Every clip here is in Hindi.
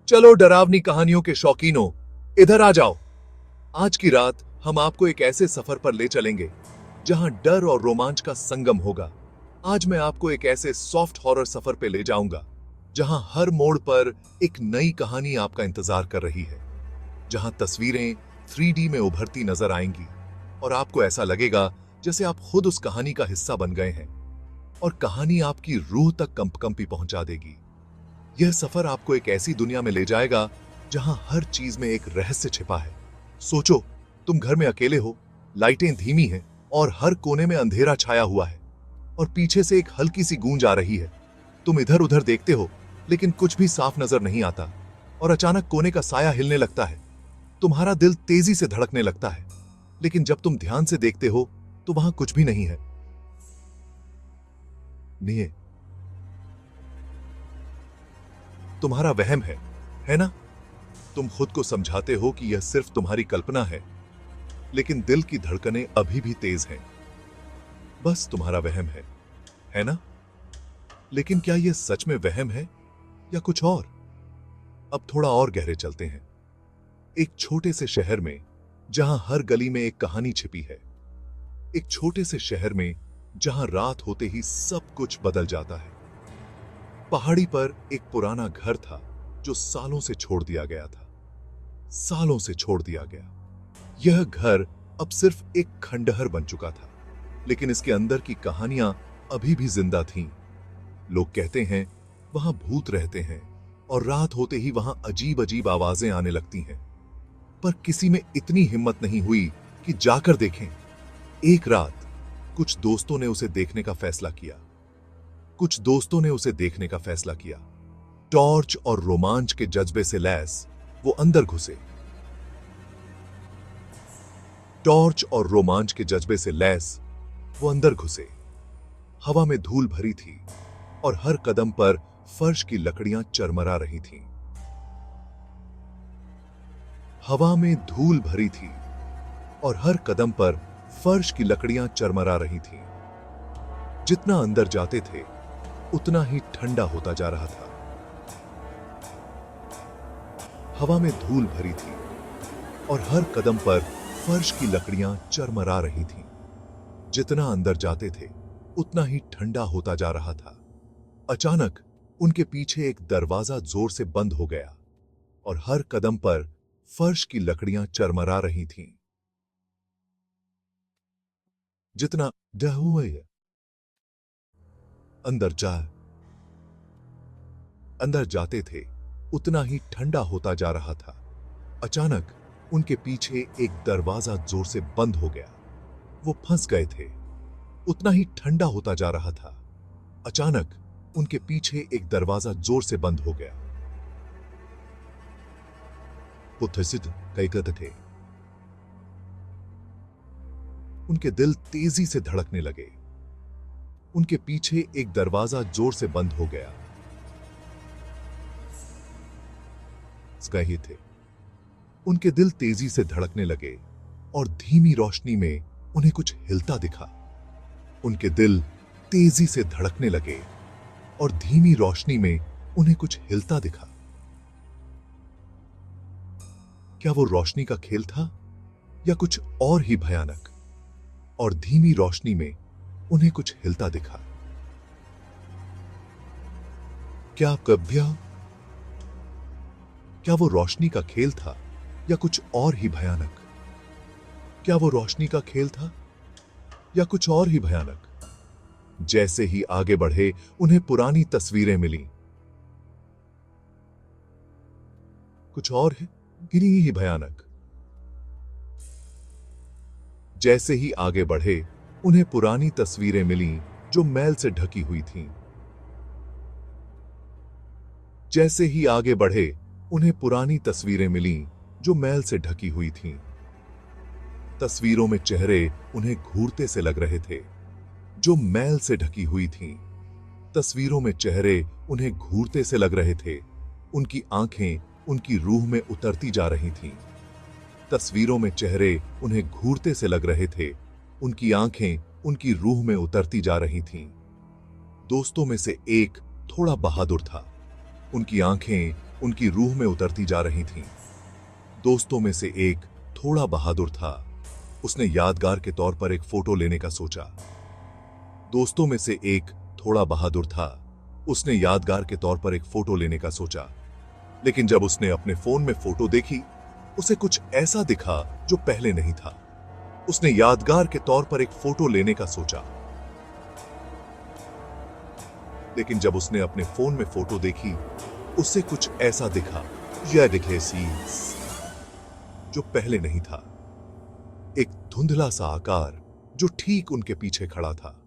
चलो डरावनी कहानियों के शौकीनों, इधर आ जाओ। आज की रात हम आपको एक ऐसे सफर पर ले चलेंगे जहां डर और रोमांच का संगम होगा। आज मैं आपको एक ऐसे सॉफ्ट हॉरर सफर पे ले जाऊंगा जहां हर मोड़ पर एक नई कहानी आपका इंतजार कर रही है, जहां तस्वीरें 3D में उभरती नजर आएंगी और आपको ऐसा लगेगा जैसे आप खुद उस कहानी का हिस्सा बन गए हैं और कहानी आपकी रूह तक कंपकंपी पहुंचा देगी। यह सफर आपको एक ऐसी दुनिया में ले जाएगा जहां हर चीज में एक रहस्य छिपा है। सोचो, तुम घर में अकेले हो, लाइटें धीमी हैं और हर कोने में अंधेरा छाया हुआ है और पीछे से एक हल्की सी गूंज आ रही है। तुम इधर उधर देखते हो लेकिन कुछ भी साफ नजर नहीं आता और अचानक कोने का साया हिलने लगता है। तुम्हारा दिल तेजी से धड़कने लगता है, लेकिन जब तुम ध्यान से देखते हो तो वहां कुछ भी नहीं है। नहीं, तुम्हारा वहम है ना? तुम खुद को समझाते हो कि यह सिर्फ तुम्हारी कल्पना है, लेकिन दिल की धड़कनें अभी भी तेज हैं। बस तुम्हारा वहम है ना? लेकिन क्या यह सच में वहम है या कुछ और? अब थोड़ा और गहरे चलते हैं। एक छोटे से शहर में जहां हर गली में एक कहानी छिपी है। एक छोटे से शहर में जहां रात होते ही सब कुछ बदल जाता है। पहाड़ी पर एक पुराना घर था जो सालों से छोड़ दिया गया था। सालों से छोड़ दिया गया। यह घर अब सिर्फ एक खंडहर बन चुका था, लेकिन इसके अंदर की कहानियां अभी भी जिंदा थीं। लोग कहते हैं वहां भूत रहते हैं और रात होते ही वहां अजीब अजीब आवाजें आने लगती हैं, पर किसी में इतनी हिम्मत नहीं हुई कि जाकर देखें। एक रात कुछ दोस्तों ने उसे देखने का फैसला किया। टॉर्च और रोमांच के जज्बे से लैस वो अंदर घुसे। हवा में धूल भरी थी और हर कदम पर फर्श की लकड़ियां चरमरा रही थीं। जितना अंदर जाते थे उतना ही ठंडा होता जा रहा था। हवा में धूल भरी थी और हर कदम पर फर्श की लकड़ियां चरमरा रही थीं। जितना अंदर जाते थे उतना ही ठंडा होता जा रहा था। अचानक उनके पीछे एक दरवाजा जोर से बंद हो गया और हर कदम पर फर्श की लकड़ियां चरमरा रही थीं। जितना अंदर जाते थे उतना ही ठंडा होता जा रहा था। अचानक उनके पीछे एक दरवाजा जोर से बंद हो गया। वो फंस गए थे। उतना ही ठंडा होता जा रहा था। अचानक उनके पीछे एक दरवाजा जोर से बंद हो गया। वो कई थे। उनके दिल तेजी से धड़कने लगे। उनके पीछे एक दरवाजा जोर से बंद हो गया। ही थे। उनके दिल तेजी से धड़कने लगे और धीमी रोशनी में उन्हें कुछ हिलता दिखा। उनके दिल तेजी से धड़कने लगे और धीमी रोशनी में उन्हें कुछ हिलता दिखा। क्या वो रोशनी का खेल था या कुछ और ही भयानक? और धीमी रोशनी में उन्हें कुछ हिलता दिखा। क्या वो रोशनी का खेल था या कुछ और ही भयानक? जैसे ही आगे बढ़े उन्हें पुरानी तस्वीरें मिली। कुछ और ही भयानक। जैसे ही आगे बढ़े उन्हें पुरानी तस्वीरें मिली जो मैल से ढकी हुई थीं। जैसे ही आगे बढ़े उन्हें पुरानी तस्वीरें मिली जो मैल से ढकी हुई थीं। तस्वीरों में चेहरे उन्हें घूरते से लग रहे थे जो मैल से ढकी हुई थीं। तस्वीरों में चेहरे उन्हें घूरते से लग रहे थे। उनकी आंखें उनकी रूह में उतरती जा रही थीं। तस्वीरों में चेहरे उन्हें घूरते से लग रहे थे। उनकी आंखें उनकी रूह में उतरती जा रही थीं। दोस्तों में से एक थोड़ा बहादुर था। उनकी आंखें उनकी रूह में उतरती जा रही थीं। दोस्तों में से एक थोड़ा बहादुर था। उसने यादगार के तौर पर एक फोटो लेने का सोचा। दोस्तों में से एक थोड़ा बहादुर था। उसने यादगार के तौर पर एक फोटो लेने का सोचा, लेकिन जब उसने अपने फोन में फोटो देखी, उसे कुछ ऐसा दिखा जो पहले नहीं था। उसने यादगार के तौर पर एक फोटो लेने का सोचा, लेकिन जब उसने अपने फोन में फोटो देखी, उसे कुछ ऐसा दिखा, यह दिखे सीन्स जो पहले नहीं था। एक धुंधला सा आकार जो ठीक उनके पीछे खड़ा था।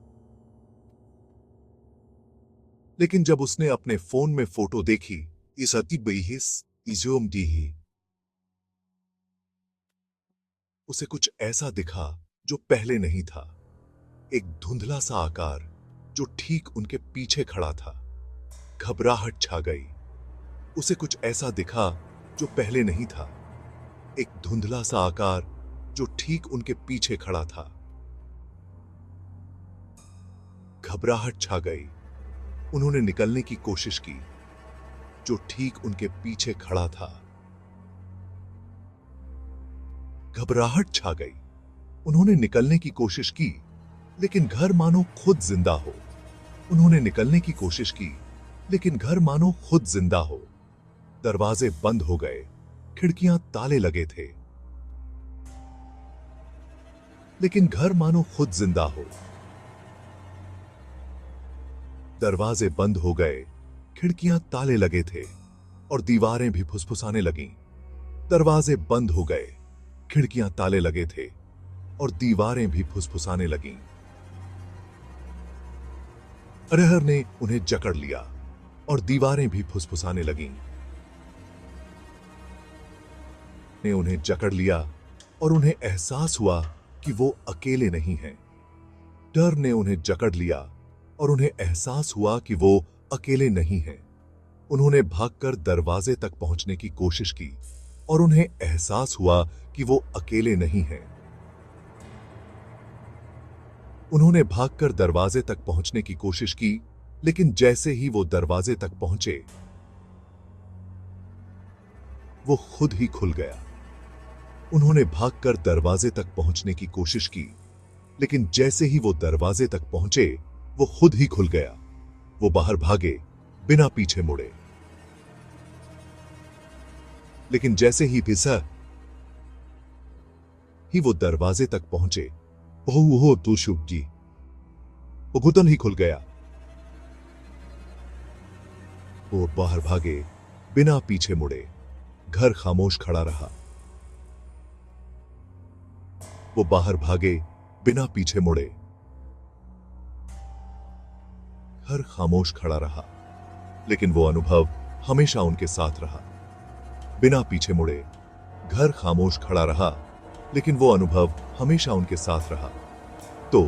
लेकिन जब उसने अपने फोन में फोटो देखी, इस अति बेहिस इजोम दी ही, उसे कुछ ऐसा दिखा जो पहले नहीं था। एक धुंधला सा आकार जो ठीक उनके पीछे खड़ा था। घबराहट छा गई। उसे कुछ ऐसा दिखा जो पहले नहीं था। एक धुंधला सा आकार जो ठीक उनके पीछे खड़ा था। घबराहट छा गई। उन्होंने निकलने की कोशिश की। जो ठीक उनके पीछे खड़ा था। घबराहट छा गई। उन्होंने निकलने की कोशिश की, लेकिन घर मानो खुद जिंदा हो। उन्होंने निकलने की कोशिश की, लेकिन घर मानो खुद जिंदा हो। दरवाजे बंद हो गए। खिड़कियां ताले लगे थे, लेकिन घर मानो खुद जिंदा हो। दरवाजे बंद हो गए, खिड़कियां ताले लगे थे और दीवारें भी फुसफुसाने लगीं। दरवाजे बंद हो गए, खिड़कियां ताले लगे थे और दीवारें भी फुसफुसाने लगीं। अरहर ने उन्हें जकड़ लिया और दीवारें भी फुसफुसाने लगीं। ने उन्हें जकड़ लिया और उन्हें एहसास हुआ कि वो अकेले नहीं हैं। डर ने उन्हें जकड़ लिया और उन्हें एहसास हुआ कि वो अकेले नहीं हैं। उन्होंने भागकर दरवाजे तक पहुंचने की कोशिश की और उन्हें एहसास हुआ कि वो अकेले नहीं हैं। उन्होंने भागकर दरवाजे तक पहुंचने की कोशिश की, लेकिन जैसे ही वो दरवाजे तक पहुंचे, वो खुद ही खुल गया। उन्होंने भागकर दरवाजे तक पहुंचने की कोशिश की, लेकिन जैसे ही वो दरवाजे तक पहुंचे, वो खुद ही खुल गया। वो बाहर भागे बिना पीछे मुड़े, लेकिन जैसे ही वो दरवाजे तक पहुंचे, ओह तू शुभ जी, वो घुटन ही खुल गया। वो बाहर भागे बिना पीछे मुड़े। घर खामोश खड़ा रहा। वो बाहर भागे बिना पीछे मुड़े। घर खामोश खड़ा रहा, लेकिन वो अनुभव हमेशा उनके साथ रहा। बिना पीछे मुड़े घर खामोश खड़ा रहा, लेकिन वो अनुभव हमेशा उनके साथ रहा। तो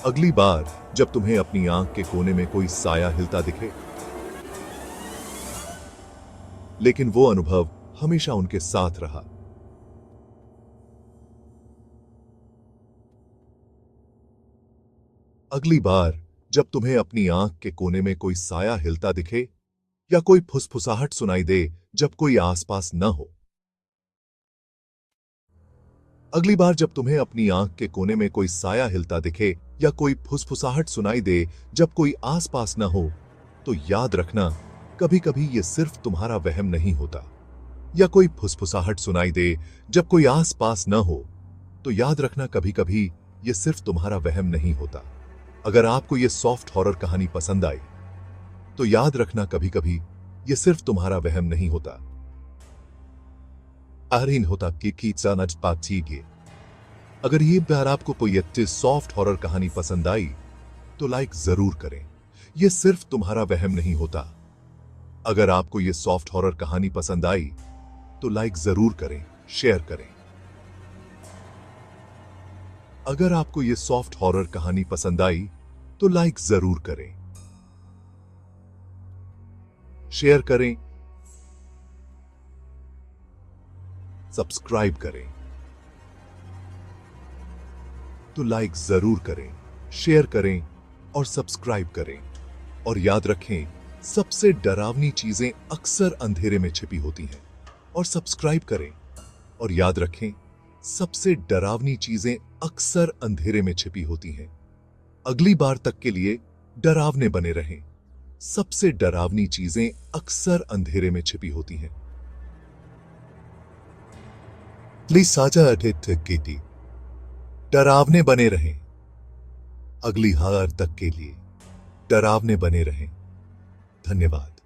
अगली बार जब तुम्हें अपनी आंख के कोने में कोई साया हिलता दिखे, लेकिन वो अनुभव हमेशा उनके साथ रहा। अगली बार जब तुम्हें अपनी आंख के कोने में कोई साया हिलता दिखे या कोई फुसफुसाहट सुनाई दे जब कोई आसपास न हो, अगली बार जब तुम्हें अपनी आंख के कोने में कोई साया हिलता दिखे या कोई फुसफुसाहट सुनाई दे जब कोई आसपास न हो, तो याद रखना, कभी कभी ये सिर्फ तुम्हारा वहम नहीं होता। या कोई फुसफुसाहट सुनाई दे जब कोई आसपास न हो, तो याद रखना, कभी कभी ये सिर्फ तुम्हारा वहम नहीं होता। अगर आपको ये सॉफ्ट हॉरर कहानी पसंद आई, तो याद रखना, कभी कभी ये सिर्फ तुम्हारा वहम नहीं होता। आरीन होता कि अगर ये बार आपको कोई अच्छी सॉफ्ट हॉरर कहानी पसंद आई, तो लाइक जरूर करें। ये सिर्फ तुम्हारा वहम नहीं होता। अगर आपको ये सॉफ्ट हॉरर कहानी पसंद आई, तो लाइक जरूर करें, शेयर करें। अगर आपको ये सॉफ्ट हॉरर कहानी पसंद आई, तो लाइक जरूर करें, शेयर करें, सब्सक्राइब करें। तो लाइक जरूर करें, शेयर करें और सब्सक्राइब करें। और याद रखें सबसे डरावनी चीजें अक्सर अंधेरे में छिपी होती हैं। और सब्सक्राइब करें और याद रखें, सबसे डरावनी चीजें अक्सर अंधेरे में छिपी होती हैं। अगली बार तक के लिए डरावने बने रहें। सबसे डरावनी चीजें अक्सर अंधेरे में छिपी होती हैं। प्लीज साझा अठित कीती डरावने बने रहें। अगली हार तक के लिए डरावने बने रहें। धन्यवाद।